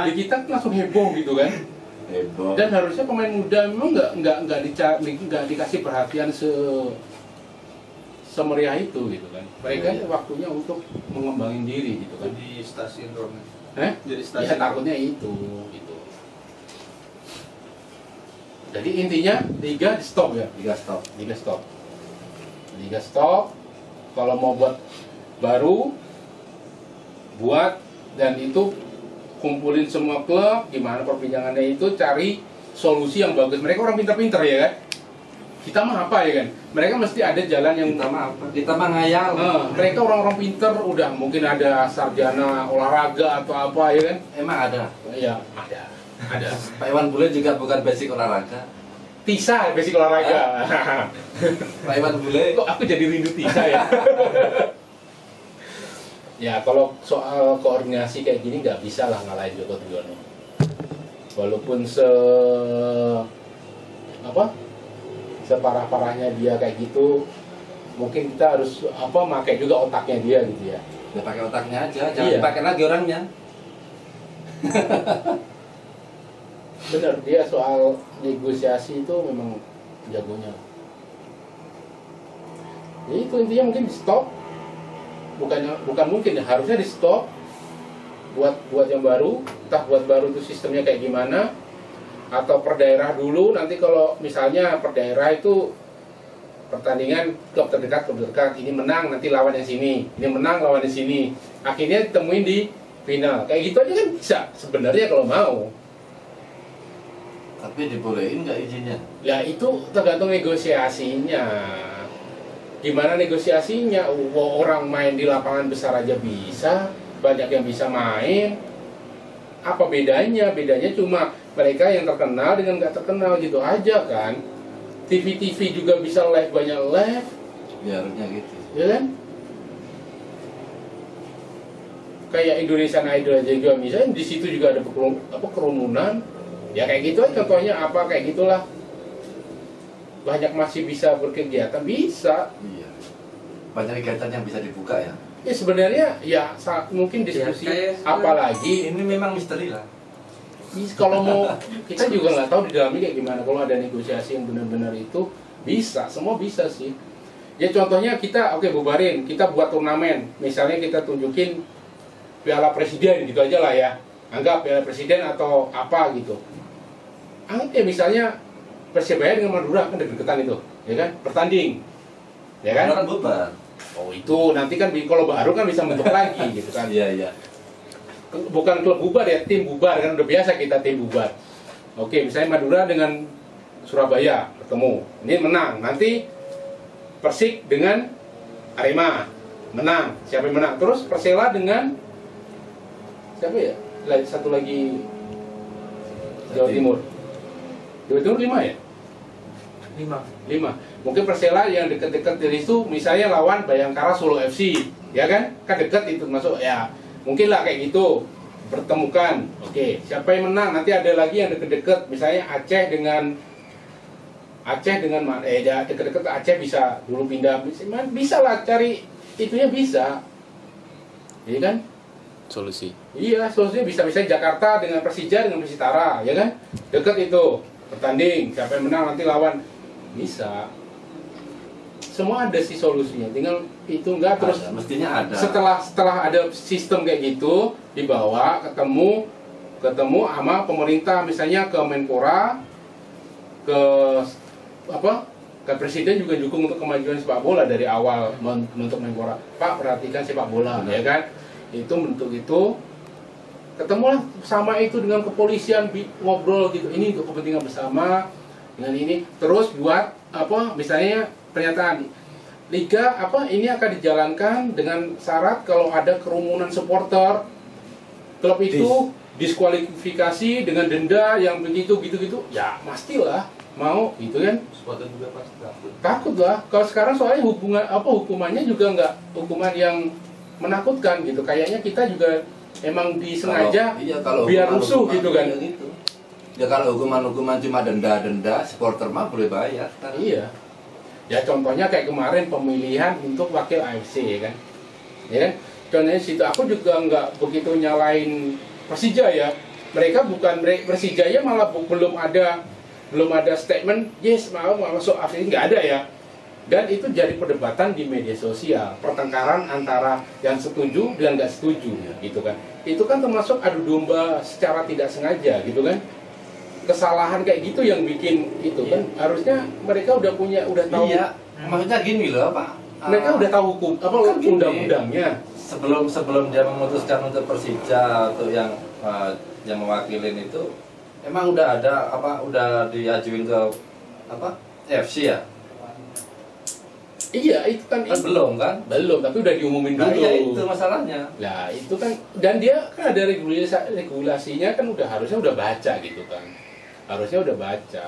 di kita langsung heboh gitu kan. Heboh. Dan harusnya pemain muda memang nggak dikasih perhatian semeriah itu gitu kan. Mereka Iya. waktunya untuk mengembangin diri gitu kan. Jadi star syndrome. Ya Jadi star takutnya itu gitu. Jadi intinya liga di stop ya, Liga stop. liga stop. Liga stop. Kalau mau buat baru, buat, dan itu kumpulin semua klub, gimana perbincangannya itu, cari solusi yang bagus. Mereka orang pintar-pintar ya kan. Kita mah apa ya kan? Mereka mesti ada jalan yang Kita mah apa? Kita mah ngayal. mereka orang-orang pintar, udah mungkin ada sarjana olahraga atau apa ya kan? Emang ada. Ya ada. Pak Iwan Bule juga bukan basic olahraga. Tisa basic olahraga. Pak Iwan Bule. Kok aku jadi rindu Tisa ya? Ya kalau soal koordinasi kayak gini nggak bisa lah ngalahin Joko Driono. Walaupun separah-parahnya dia kayak gitu, mungkin kita harus pakai juga otaknya dia gitu ya. Ya pakai otaknya aja, jangan Iya. dipakai lagi orangnya. Bener, dia soal negosiasi itu memang jagonya. Jadi itu intinya mungkin di stop, bukan mungkin ya, harusnya di stop, buat yang baru, entah buat baru itu sistemnya kayak gimana, atau per daerah dulu. Nanti kalau misalnya per daerah itu pertandingan klub terdekat, ini menang nanti lawan yang sini, ini menang lawan yang sini, akhirnya ditemuin di final, kayak gitu aja kan bisa sebenarnya kalau mau. Tapi dibolehin nggak izinnya? Ya itu tergantung negosiasinya. Gimana negosiasinya? Orang main di lapangan besar aja bisa, banyak yang bisa main. Apa bedanya? Bedanya cuma mereka yang terkenal dengan nggak terkenal gitu aja kan. TV juga bisa live, banyak live, Ya harusnya gitu. ya kan? Kayak Indonesian Idol aja juga misalnya di situ juga ada kerumunan. Ya kayak gitu aja contohnya, apa kayak gitulah. Banyak masih bisa berkegiatan, bisa. Iya. Banyak kegiatan yang bisa dibuka ya. Ya sebenarnya ya mungkin diskusi, kayak- apalagi Ini memang misteri lah. kalau mau kita juga nggak tahu di dalamnya kayak gimana. Kalau ada negosiasi yang benar-benar itu bisa, semua bisa sih. Ya contohnya kita bubarin, kita buat turnamen, misalnya kita tunjukin Piala Presiden gitu aja lah ya. Anggap Piala Presiden atau apa gitu. Anggap ya misalnya Persebaya dengan Madura kan deket-deketan itu, ya kan? Bertanding, ya kan? Orang bubar. Oh itu nanti kan kalau baru kan bisa bentuk lagi gitu kan. Iya iya. Bukan klub bubar ya, tim bubar kan udah biasa kita tim bubar. Oke, misalnya Madura dengan Surabaya bertemu, ini menang, nanti Persik dengan Arema menang, siapa yang menang? Terus Persela dengan siapa ya? Satu lagi Jawa Timur. Jawa Timur 5 ya? 5. Mungkin Persela yang dekat-dekat dari itu misalnya lawan Bayangkara Solo FC, ya kan? Kan dekat itu masuk ya. Mungkin lah kayak gitu bertemukan. Oke, siapa yang menang? Nanti ada lagi yang deket-deket, misalnya Aceh dengan Aceh dengan deket-deket Aceh bisa dulu pindah, bisa lah cari itunya bisa, iya kan? Solusi. Iya, solusinya bisa Jakarta dengan Persija dengan Persitara, ya kan? Deket itu, bertanding, siapa yang menang nanti lawan, bisa. Semua ada sih solusinya, tinggal itu enggak terus. Mestinya ada. Setelah ada sistem kayak gitu, dibawa ketemu sama pemerintah, misalnya ke Menpora, ke ke Presiden juga dukung untuk kemajuan sepak bola dari awal untuk Menpora. Pak, perhatikan sepak bola, ya kan? Itu bentuk itu, ketemulah sama itu dengan kepolisian, ngobrol gitu, ini untuk kepentingan bersama dengan ini, terus buat misalnya pernyataan liga ini akan dijalankan dengan syarat kalau ada kerumunan supporter klub itu diskualifikasi dengan denda yang begitu gitu ya, pastilah mau gitu kan. Supporter juga pasti Takut lah kalau sekarang, soalnya hukumannya juga nggak hukuman yang menakutkan gitu, kayaknya kita juga emang disengaja biar rusuh gitu kan. Gitu. Ya kalau hukuman cuma denda supporter mah boleh bayar kan? Iya. Ya contohnya kayak kemarin pemilihan untuk wakil AFC, ya kan. Ya kan? Contohnya situ aku juga nggak begitu nyalain Persija ya. Persija ya malah belum ada statement yes mau masuk AFC, nggak ada ya. Dan itu jadi perdebatan di media sosial, pertengkaran antara yang setuju dan nggak setuju, gitu kan. Itu kan termasuk adu domba secara tidak sengaja, gitu kan. Kesalahan kayak gitu yang bikin itu kan, harusnya mereka udah tahu. Iya, maksudnya gini loh Pak. Mereka udah tahu hukum kan undang-undangnya. Sebelum dia memutuskan untuk Persija atau yang mewakilin itu, emang udah ada udah diajuin ke FC ya? Iya, itu kan Belum kan? belum, tapi udah diumumin dulu. Nah, iya itu masalahnya. Nah, itu kan, dan dia kan ada regulasinya kan, harusnya udah baca gitu kan. Harusnya udah baca.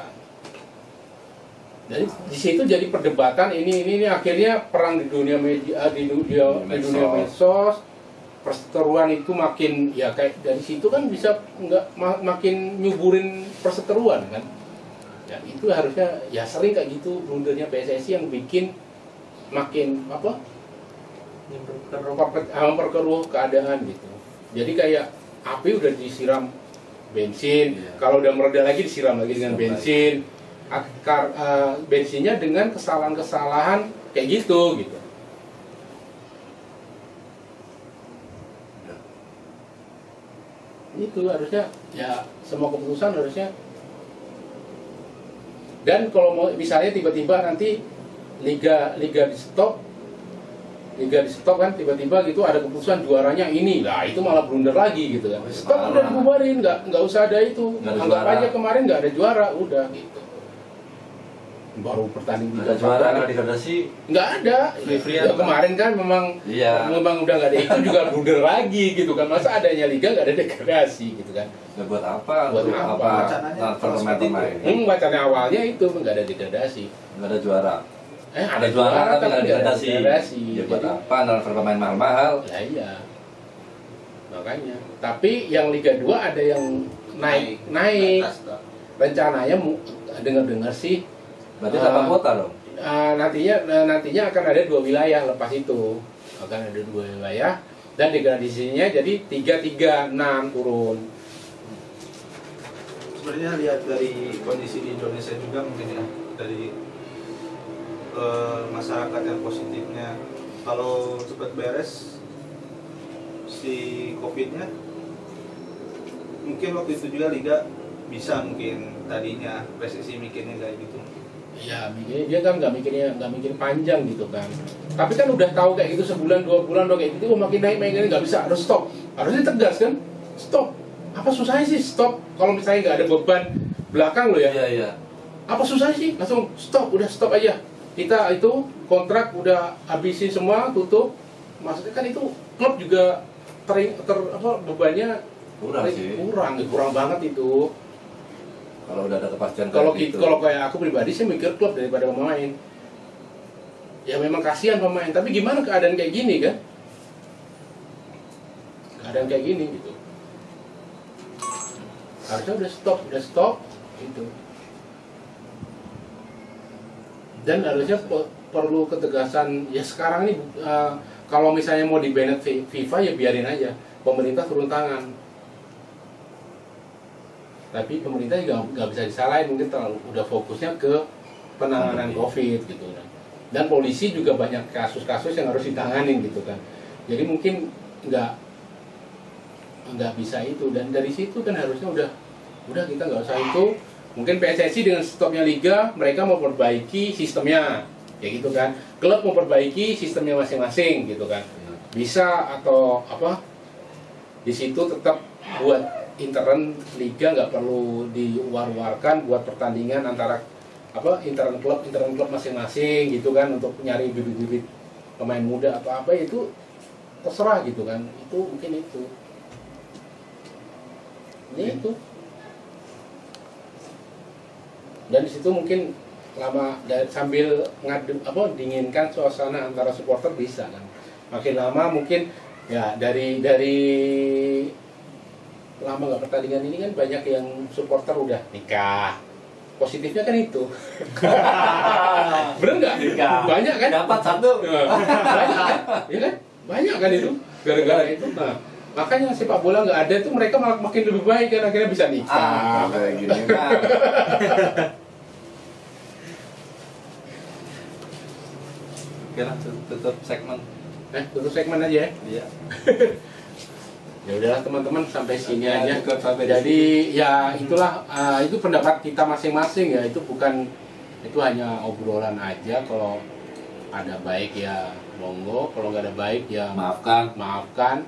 Jadi di situ jadi perdebatan ini akhirnya perang di dunia media, di dunia medsos, perseteruan itu makin ya kayak dari situ kan bisa makin nyuburin perseteruan kan. Ya itu harusnya ya sering kayak gitu blundernya PSSI yang bikin makin memperkeruh keadaan gitu. Jadi kayak api udah disiram bensin, kalau udah mereda lagi disiram lagi dengan bensin. Bensinnya dengan kesalahan-kesalahan kayak gitu. Itu harusnya ya semua keputusan harusnya. Dan kalau mau misalnya tiba-tiba nanti liga di stop kan, tiba-tiba gitu ada keputusan juaranya ini, lah itu malah blunder lagi gitu kan. Stop, udah dibubarin, nggak usah ada itu, anggap aja kemarin nggak ada juara, udah gitu. Baru pertanding ada juara nggak degradasi? Nggak ada. Ya, kemarin kan memang udah nggak ada, itu juga blunder lagi gitu kan. Masa adanya liga nggak ada degradasi gitu kan? Ya, buat apa? Buat apa? Pemain-pemain. Wacana awalnya itu nggak ada degradasi. Nggak ada juara. Ada juara tapi nggak ada degradasi. Ya buat apa? Transfer pemain mahal-mahal. Ya iya. Makanya. Tapi yang Liga 2 ada yang naik. Rencananya dengar sih. Berarti tambah kuota dong. Nantinya akan ada 2 wilayah lepas itu. Akan ada 2 wilayah dan degradasinya jadi 3-3-6 turun. Sebenarnya lihat dari kondisi di Indonesia juga mungkin ya, dari masyarakat yang positifnya, kalau cepat beres si COVID-nya, mungkin waktu itu juga liga bisa, mungkin tadinya PSSI mikirnya kayak gitu. Ya, dia kan nggak mikir panjang gitu kan. Tapi kan udah tahu kayak gitu sebulan 2 bulan udah kayak gitu, makin naik nggak bisa, harus stop. Harusnya tegas kan, stop. Apa susahnya sih stop? Kalau misalnya nggak ada beban belakang lo ya. Iya. Apa susahnya sih? Langsung stop, udah stop aja. Kita itu kontrak udah habisin semua, tutup. Maksudnya kan itu klub juga bebannya kurang banget itu. Kalau udah ada kepastian kalau kayak aku pribadi sih mikir klub daripada pemain. Ya memang kasihan pemain, tapi gimana keadaan kayak gini kan? Keadaan kayak gini gitu. Harusnya udah stop gitu. Dan harusnya perlu ketegasan ya sekarang nih, kalau misalnya mau di-ban FIFA ya biarin aja, pemerintah turun tangan. Tapi pemerintah juga nggak bisa disalahin, mungkin terlalu udah fokusnya ke penanganan COVID gitu kan. Dan polisi juga banyak kasus-kasus yang harus ditanganin gitu kan. Jadi mungkin nggak bisa itu, dan dari situ kan harusnya udah kita nggak usah itu. Mungkin PSSI dengan stopnya liga, mereka mau perbaiki sistemnya, ya gitu kan. Klub mau perbaiki sistemnya masing-masing gitu kan. Bisa atau apa? Di situ tetap buat intern liga, nggak perlu diwar-warkan buat pertandingan antara apa intern klub masing-masing gitu kan, untuk nyari bibit-bibit pemain muda atau apa itu terserah gitu kan. Itu mungkin itu. Ini itu. Dan di situ mungkin lama sambil dinginkan suasana antara supporter bisa kan. Makin lama mungkin ya dari lama nggak pertandingan ini kan banyak yang supporter udah nikah. Positifnya kan itu. Bener nggak? Banyak kan? Dapat satu. Banyak kan? Ya kan? Banyak kan itu. Gara-gara itu. Nah, makanya sepak bola nggak ada tuh mereka malah makin lebih baik kan, akhirnya bisa nikah. Kayak gini mah. Oke lah, tutup segmen. Tutup segmen aja ya. Iya. Ya udahlah teman-teman, sampai sini Ya, aja. cukup sampai di Jadi ya itulah itu pendapat kita masing-masing ya, itu hanya obrolan aja. Kalau ada baik ya monggo, kalau nggak ada baik ya maafkan.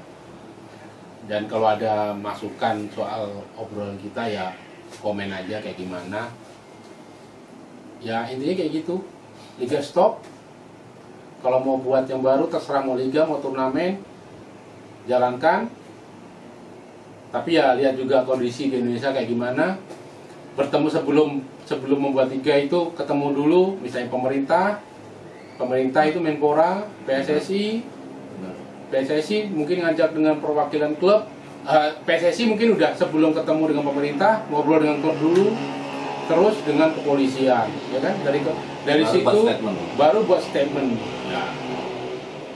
Dan kalau ada masukan soal obrolan kita ya komen aja kayak gimana. Ya intinya kayak gitu. Liga stop. Kalau mau buat yang baru terserah, mau liga mau turnamen jalankan. Tapi ya lihat juga kondisi di Indonesia kayak gimana. Bertemu sebelum membuat liga itu ketemu dulu, misalnya pemerintah itu Menpora, PSSI mungkin ngajak dengan perwakilan klub. PSSI mungkin udah sebelum ketemu dengan pemerintah ngobrol dengan klub dulu, terus dengan kepolisian, ya kan? Dari baru situ buat buat statement. Nah,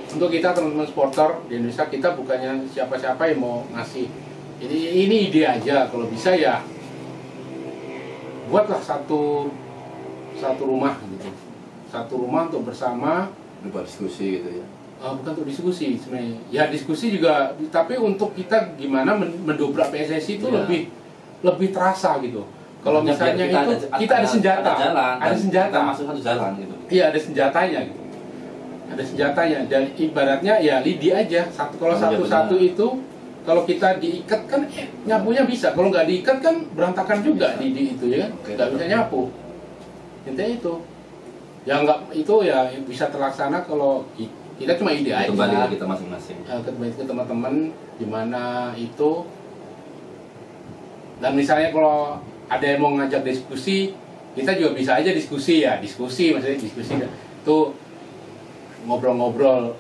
untuk kita teman-teman supporter di Indonesia, kita bukannya siapa-siapa yang mau ngasih. Ini ide aja, kalau bisa ya buatlah satu rumah gitu, satu rumah untuk bersama. Buat diskusi gitu ya. Bukan untuk diskusi sebenarnya, ya diskusi juga, tapi untuk kita gimana mendobrak PSSI itu Ya. lebih terasa gitu. Kalau misalnya kita ada senjata, ada senjata, kita masuk satu jalan gitu. iya ada senjatanya gitu, ada senjatanya. Dan ibaratnya ya lidi aja, kalau satu-satu itu kalau kita diikat kan nyapunya bisa, kalau nggak diikat kan berantakan juga lidi itu ya kan, nggak bisa nyapu. Intinya itu, ya nggak itu ya bisa terlaksana kalau kita cuma ide aja. Kembali ke kita masing-masing. Kembali ke teman-teman gimana itu. Dan misalnya kalau ada yang mau ngajak diskusi, kita juga bisa aja diskusi maksudnya diskusi itu ngobrol-ngobrol.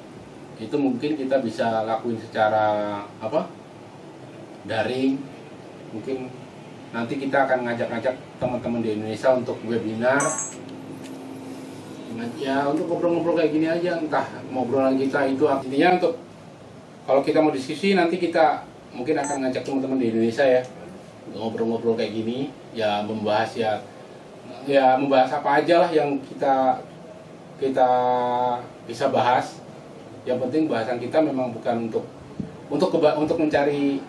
Itu mungkin kita bisa lakuin secara daring. Mungkin nanti kita akan ngajak-ngajak teman-teman di Indonesia untuk webinar. Ya untuk ngobrol-ngobrol kayak gini aja, entah ngobrolan kita itu intinya untuk kalau kita mau diskusi nanti kita mungkin akan ngajak teman-teman di Indonesia ya ngobrol-ngobrol kayak gini, ya membahas membahas apa aja lah yang kita bisa bahas. Yang penting bahasan kita memang bukan untuk mencari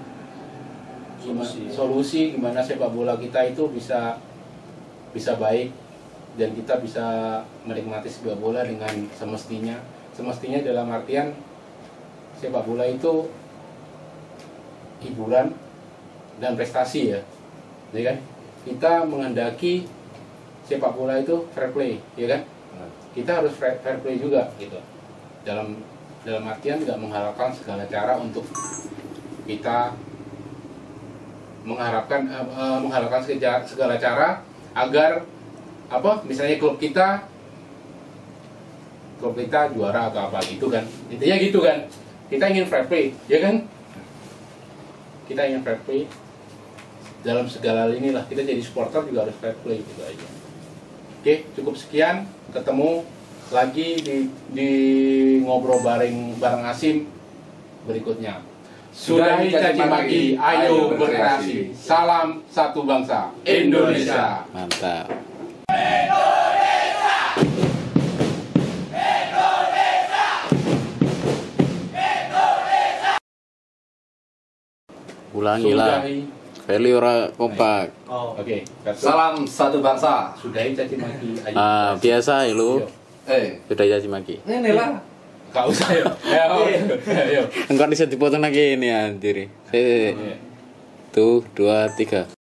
solusi gimana sepak bola kita itu bisa baik dan kita bisa menikmati sepak bola dengan semestinya dalam artian sepak bola itu hiburan dan prestasi ya kan? Kita menghendaki sepak bola itu fair play, ya kan? Kita harus fair play juga gitu. Dalam artian nggak mengharapkan segala cara untuk kita mengharapkan segala cara agar misalnya klub kita juara atau apa gitu kan, intinya gitu kan. Kita ingin fair play, ya kan? Kita ingin fair play dalam segala lini lah. Kita jadi supporter juga harus fair play gitu aja. Oke, cukup sekian. Ketemu lagi di ngobrol bareng Asim berikutnya. Sudahi caci maki, ayo berkreasi. Salam satu bangsa, Indonesia. Mantap. Ulangi lah. Value ora kompak. Oh. Oke, Salam satu bangsa. sudahi caci maki, ayo. Biasa ya lu. Ayo. Sudah caci maki. Ini lah. Gak usah ya. Ayo. Enggak bisa dipotong lagi ini anjir. Tuh, 2, 3.